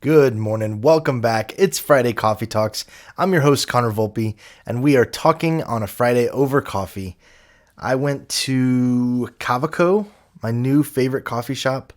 Good morning. Welcome back. It's Friday Coffee Talks. I'm your host, Connor Volpe, and we are talking on a Friday over coffee. I went to Cavaco, my new favorite coffee shop.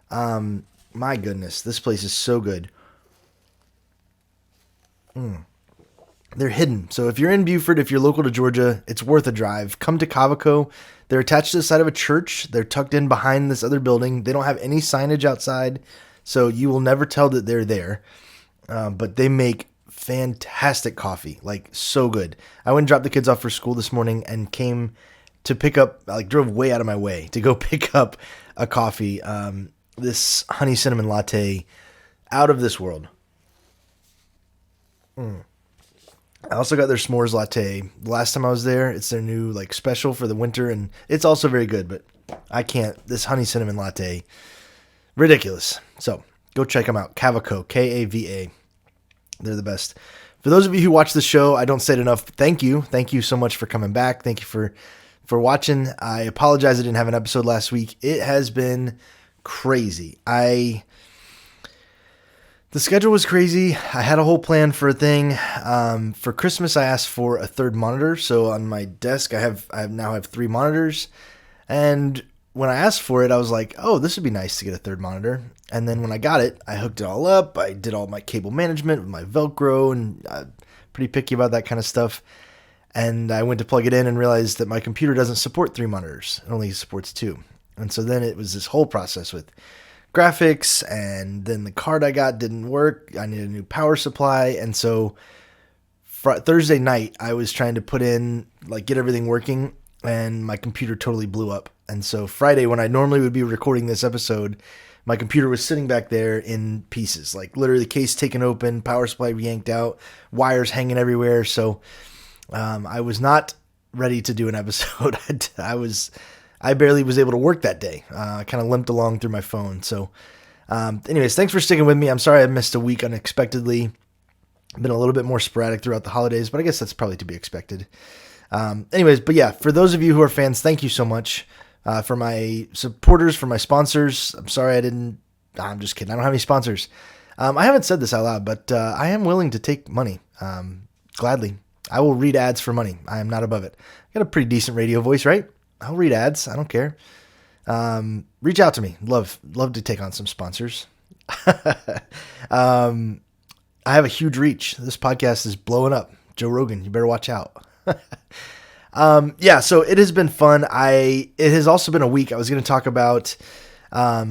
My goodness, this place is so good. They're hidden. So if you're in Buford, if you're local to Georgia, it's worth a drive. Come to Cavaco. They're attached to the side of a church. They're tucked in behind this other building. They don't have any signage outside, so you will never tell that they're there. But they make fantastic coffee, like so good. I went and dropped the kids off for school this morning and came to pick up, like drove way out of my way to go pick up a coffee. This honey cinnamon latte, out of this world. I also got their s'mores latte. The last time I was there, it's their new like special for the winter, and it's also very good. But I can't. This honey cinnamon latte, ridiculous. So go check them out. Cavaco, Kava. They're the best. For those of you who watch the show, I don't say it enough. Thank you so much for coming back. Thank you for watching. I apologize I didn't have an episode last week. It has been crazy. The schedule was crazy. I had a whole plan for a thing. For Christmas, I asked for a third monitor. So on my desk, I now have three monitors. And when I asked for it, I was like, oh, this would be nice to get a third monitor. And then when I got it, I hooked it all up. I did all my cable management with my Velcro, and I'm pretty picky about that kind of stuff. And I went to plug it in and realized that my computer doesn't support three monitors. It only supports two. And so then it was this whole process with graphics, and then the card I got didn't work. I needed a new power supply. And so Thursday night, I was trying to get everything working, and my computer totally blew up. And so Friday, when I normally would be recording this episode, my computer was sitting back there in pieces, like literally case taken open, power supply yanked out, wires hanging everywhere. So I was not ready to do an episode. I barely was able to work that day. I kind of limped along through my phone. So anyways, thanks for sticking with me. I'm sorry I missed a week unexpectedly. Been a little bit more sporadic throughout the holidays, but I guess that's probably to be expected. But yeah, for those of you who are fans, thank you so much. For my supporters, for my sponsors, I'm sorry I'm just kidding. I don't have any sponsors. I haven't said this out loud, but I am willing to take money. Gladly. I will read ads for money. I am not above it. I got a pretty decent radio voice, right? I'll read ads. I don't care. Reach out to me. Love to take on some sponsors. I have a huge reach. This podcast is blowing up. Joe Rogan, you better watch out. So it has been fun. It has also been a week. I was going to talk about a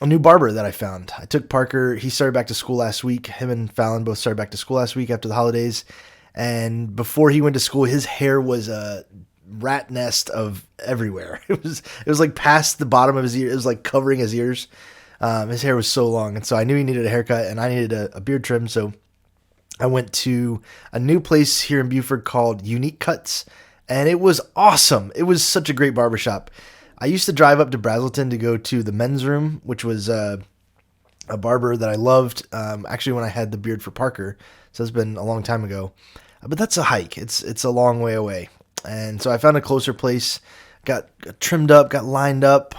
new barber that I found. I took Parker. He started back to school last week. Him and Fallon both started back to school last week after the holidays. And before he went to school, his hair was a rat nest of everywhere. It was like past the bottom of his ear. It was like covering his ears. His hair was so long. And so I knew he needed a haircut, and I needed a beard trim. So I went to a new place here in Buford called Unique Cuts, and it was awesome. It was such a great barbershop. I used to drive up to Brazelton to go to the men's room, which was a barber that I loved, actually when I had the beard for Parker. So it's been a long time ago. But that's a hike. It's a long way away. And so I found a closer place, got trimmed up, got lined up.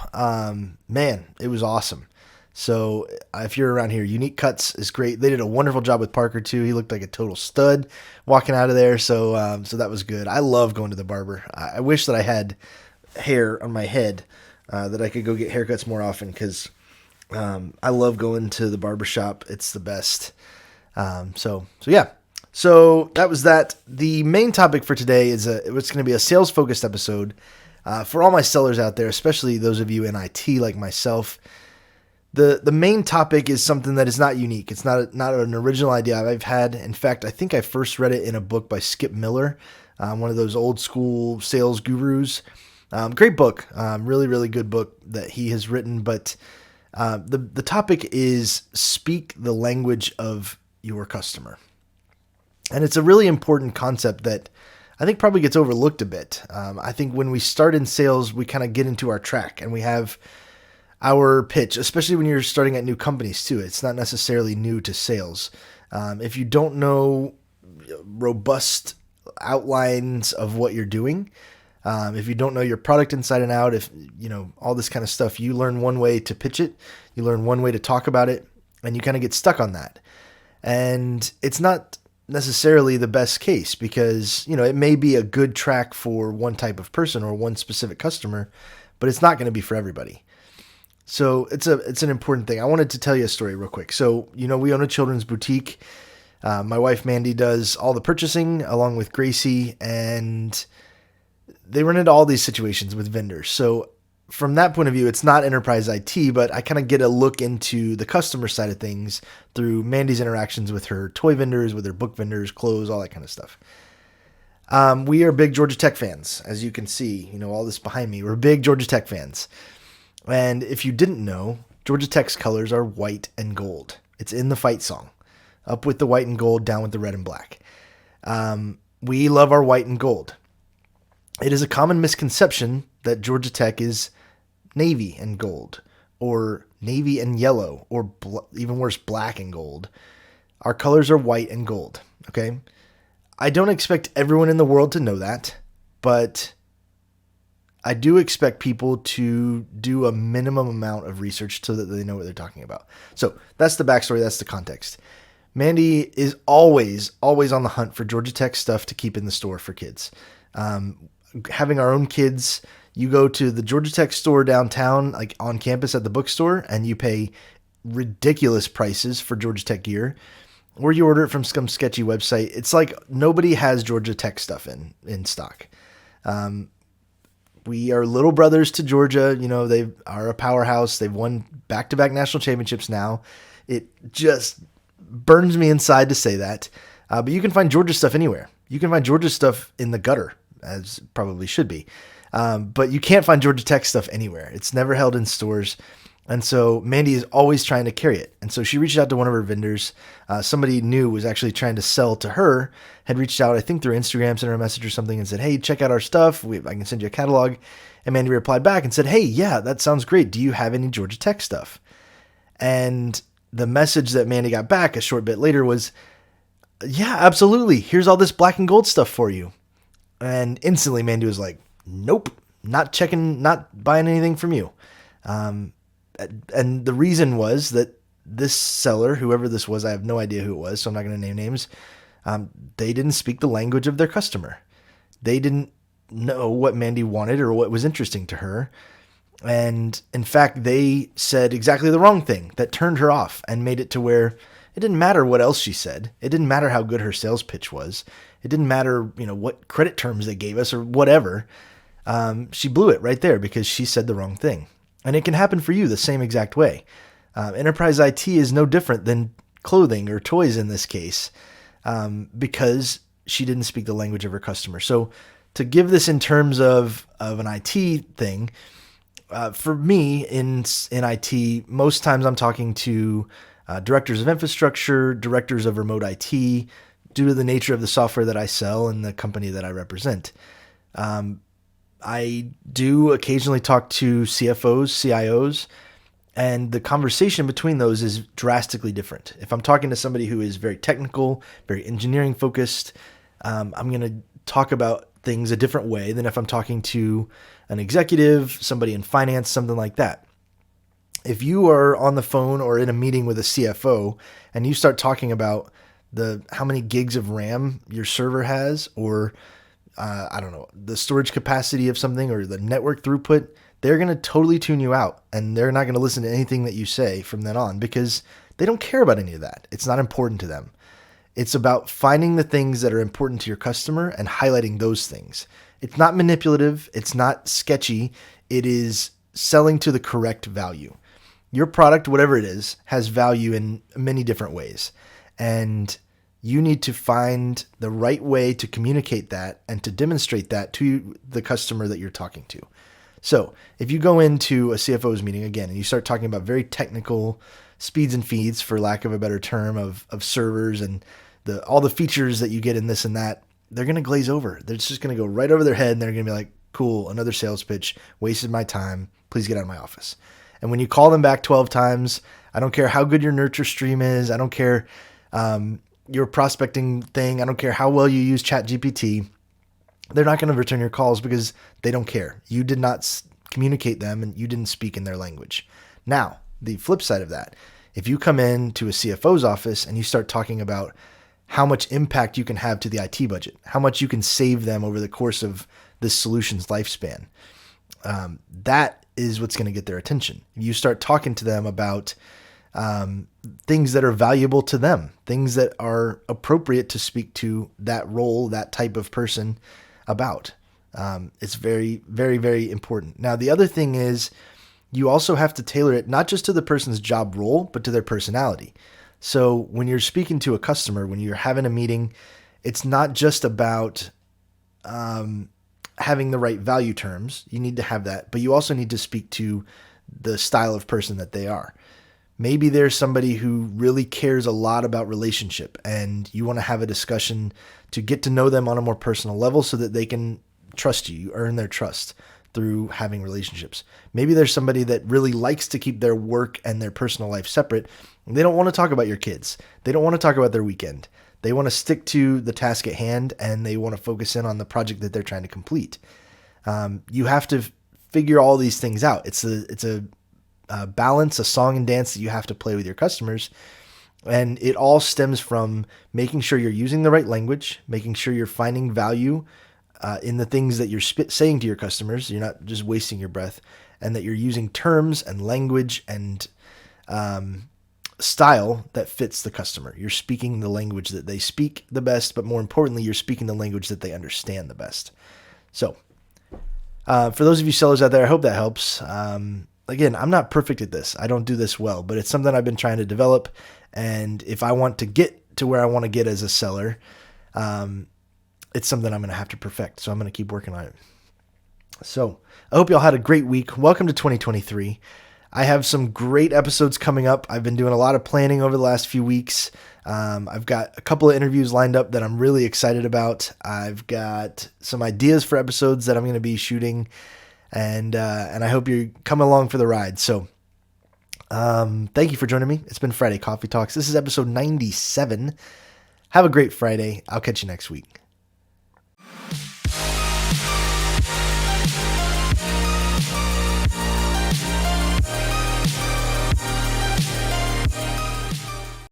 Man, it was awesome. So if you're around here, Unique Cuts is great. They did a wonderful job with Parker too. He looked like a total stud walking out of there. So that was good. I love going to the barber. I wish that I had hair on my head that I could go get haircuts more often, because I love going to the barber shop. It's the best. So yeah. So that was that. The main topic for today it's going to be a sales focused episode for all my sellers out there, especially those of you in IT like myself. The main topic is something that is not unique. It's not an original idea I've had. In fact, I think I first read it in a book by Skip Miller, one of those old school sales gurus. Great book, really, really good book that he has written. But the topic is speak the language of your customer. And it's a really important concept that I think probably gets overlooked a bit. I think when we start in sales, we kind of get into our track and we have our pitch, especially when you're starting at new companies too. It's not necessarily new to sales. If you don't know robust outlines of what you're doing, if you don't know your product inside and out, if you know all this kind of stuff, you learn one way to pitch it, you learn one way to talk about it, and you kind of get stuck on that. And it's not necessarily the best case because, it may be a good track for one type of person or one specific customer, but it's not going to be for everybody. So it's an important thing. I wanted to tell you a story real quick. So, we own a children's boutique. My wife, Mandy, does all the purchasing along with Gracie, and they run into all these situations with vendors. So from that point of view, it's not enterprise IT, but I kind of get a look into the customer side of things through Mandy's interactions with her toy vendors, with her book vendors, clothes, all that kind of stuff. We are big Georgia Tech fans, as you can see, all this behind me. We're big Georgia Tech fans. And if you didn't know, Georgia Tech's colors are white and gold. It's in the fight song. Up with the white and gold, down with the red and black. We love our white and gold. It is a common misconception that Georgia Tech is navy and gold, or navy and yellow, or even worse, black and gold. Our colors are white and gold, okay? I don't expect everyone in the world to know that, but I do expect people to do a minimum amount of research so that they know what they're talking about. So that's the backstory. That's the context. Mandy is always on the hunt for Georgia Tech stuff to keep in the store for kids. Having our own kids, you go to the Georgia Tech store downtown, like on campus at the bookstore, and you pay ridiculous prices for Georgia Tech gear, or you order it from some sketchy website. It's like nobody has Georgia Tech stuff in stock. We are little brothers to Georgia. They are a powerhouse. They've won back-to-back national championships now. It just burns me inside to say that. But you can find Georgia stuff anywhere. You can find Georgia stuff in the gutter, as probably should be. But you can't find Georgia Tech stuff anywhere. It's never held in stores. And so Mandy is always trying to carry it. And so she reached out to one of her vendors. Somebody new was actually trying to sell to her, had reached out, I think through Instagram, sent her a message or something and said, hey, check out our stuff. I can send you a catalog. And Mandy replied back and said, hey, yeah, that sounds great. Do you have any Georgia Tech stuff? And the message that Mandy got back a short bit later was, yeah, absolutely. Here's all this black and gold stuff for you. And instantly Mandy was like, nope, not buying anything from you. And the reason was that this seller, whoever this was, I have no idea who it was, so I'm not going to name names. They didn't speak the language of their customer. They didn't know what Mandy wanted or what was interesting to her. And in fact, they said exactly the wrong thing that turned her off and made it to where it didn't matter what else she said. It didn't matter how good her sales pitch was. It didn't matter, what credit terms they gave us or whatever. She blew it right there because she said the wrong thing. And it can happen for you the same exact way. Enterprise IT is no different than clothing or toys in this case, because she didn't speak the language of her customer. So to give this in terms of an IT thing, for me in IT, most times I'm talking to directors of infrastructure, directors of remote IT, due to the nature of the software that I sell and the company that I represent. I do occasionally talk to CFOs, CIOs, and the conversation between those is drastically different. If I'm talking to somebody who is very technical, very engineering focused, I'm going to talk about things a different way than if I'm talking to an executive, somebody in finance, something like that. If you are on the phone or in a meeting with a CFO and you start talking about how many gigs of RAM your server has, or I don't know, the storage capacity of something or the network throughput, they're going to totally tune you out and they're not going to listen to anything that you say from then on because they don't care about any of that. It's not important to them. It's about finding the things that are important to your customer and highlighting those things. It's not manipulative. It's not sketchy. It is selling to the correct value. Your product, whatever it is, has value in many different ways. And you need to find the right way to communicate that and to demonstrate that to the customer that you're talking to. So if you go into a CFO's meeting again and you start talking about very technical speeds and feeds, for lack of a better term, of servers and all the features that you get in this and that, they're going to glaze over. They're just going to go right over their head and they're going to be like, cool, another sales pitch, wasted my time, please get out of my office. And when you call them back 12 times, I don't care how good your nurture stream is, I don't care your prospecting thing, I don't care how well you use ChatGPT, they're not going to return your calls because they don't care. You did not communicate them and you didn't speak in their language. Now, the flip side of that, If you come into a CFO's office and you start talking about how much impact you can have to the IT budget, how much you can save them over the course of this solution's lifespan, that is what's going to get their attention. You start talking to them about things that are valuable to them, things that are appropriate to speak to that role, that type of person about. It's very, very, very important. Now, the other thing is you also have to tailor it not just to the person's job role, but to their personality. So when you're speaking to a customer, when you're having a meeting, it's not just about having the right value terms. You need to have that, but you also need to speak to the style of person that they are. Maybe there's somebody who really cares a lot about relationship and you want to have a discussion to get to know them on a more personal level so that they can trust you. You earn their trust through having relationships. Maybe there's somebody that really likes to keep their work and their personal life separate. They don't want to talk about your kids. They don't want to talk about their weekend. They want to stick to the task at hand and they want to focus in on the project that they're trying to complete. You have to figure all these things out. It's a balance, a song and dance that you have to play with your customers. And it all stems from making sure you're using the right language, making sure you're finding value in the things that you're saying to your customers. You're not just wasting your breath, and that you're using terms and language and style that fits the customer. You're speaking the language that they speak the best, but more importantly, you're speaking the language that they understand the best. So for those of you sellers out there, I hope that helps. Again, I'm not perfect at this. I don't do this well, but it's something I've been trying to develop. And if I want to get to where I want to get as a seller, it's something I'm going to have to perfect. So I'm going to keep working on it. So I hope y'all had a great week. Welcome to 2023. I have some great episodes coming up. I've been doing a lot of planning over the last few weeks. I've got a couple of interviews lined up that I'm really excited about. I've got some ideas for episodes that I'm going to be shooting, and I hope you're coming along for the ride. So thank you for joining me. It's been Friday Coffee Talks. This is episode 97. Have a great Friday. I'll catch you next week.